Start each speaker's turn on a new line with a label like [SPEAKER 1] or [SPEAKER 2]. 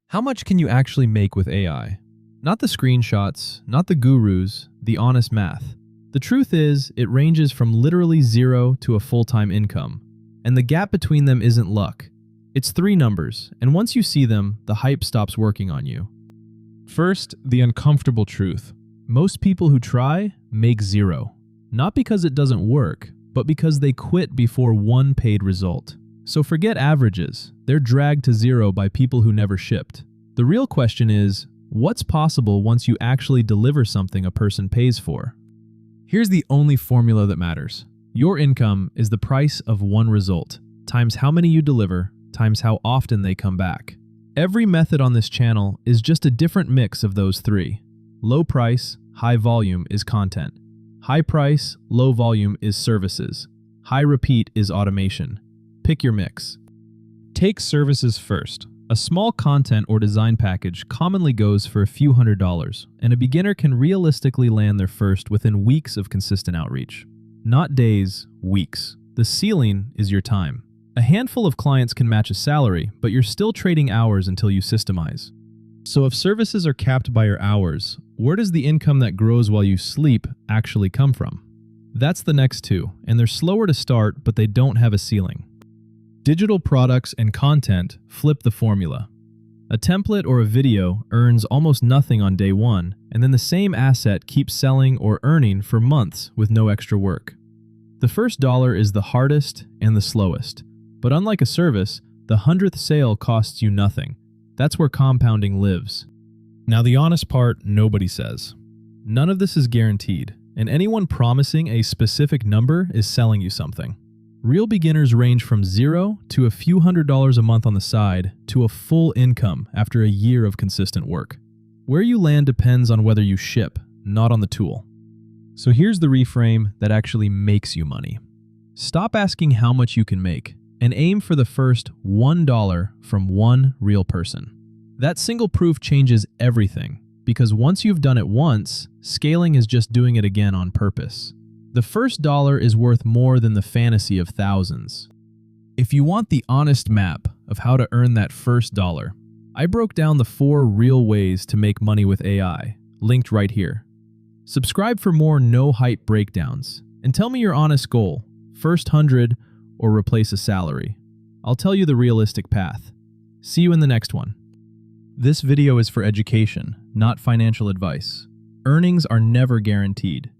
[SPEAKER 1] How much can you actually make with AI? Not the screenshots, not the gurus, the honest math. The truth is, it ranges from literally zero to a full-time income. And the gap between them isn't luck. It's three numbers, and once you see them, the hype stops working on you. First, the uncomfortable truth. Most people who try make zero. Not because it doesn't work, but because they quit before one paid result. So forget averages. They're dragged to zero by people who never shipped. The real question is, what's possible once you actually deliver something a person pays for? Here's the only formula that matters. Your income is the price of one result, times how many you deliver, times how often they come back. Every method on this channel is just a different mix of those three. Low price, high volume is content. High price, low volume is services. High repeat is automation. Pick your mix. Take services first. A small content or design package commonly goes for a few $100s, and a beginner can realistically land their first within weeks of consistent outreach. Not days, weeks. The ceiling is your time. A handful of clients can match a salary, but you're still trading hours until you systemize. So if services are capped by your hours, where does the income that grows while you sleep actually come from? That's the next two, and they're slower to start, but they don't have a ceiling. Digital products and content flip the formula. A template or a video earns almost nothing on day one, and then the same asset keeps selling or earning for months with no extra work. The first dollar is the hardest and the slowest, but unlike a service, the 100th sale costs you nothing. That's where compounding lives. Now the honest part, nobody says. None of this is guaranteed, and anyone promising a specific number is selling you something. Real beginners range from zero to a few $100s a month on the side to a full income after a year of consistent work. Where you land depends on whether you ship, not on the tool. So here's the reframe that actually makes you money. Stop asking how much you can make and aim for the first $1 from one real person. That single proof changes everything, because once you've done it once, scaling is just doing it again on purpose. The first dollar is worth more than the fantasy of thousands. If you want the honest map of how to earn that first dollar, I broke down the 4 real ways to make money with AI, linked right here. Subscribe for more no-hype breakdowns, and tell me your honest goal, first 100 or replace a salary. I'll tell you the realistic path. See you in the next one. This video is for education, not financial advice. Earnings are never guaranteed.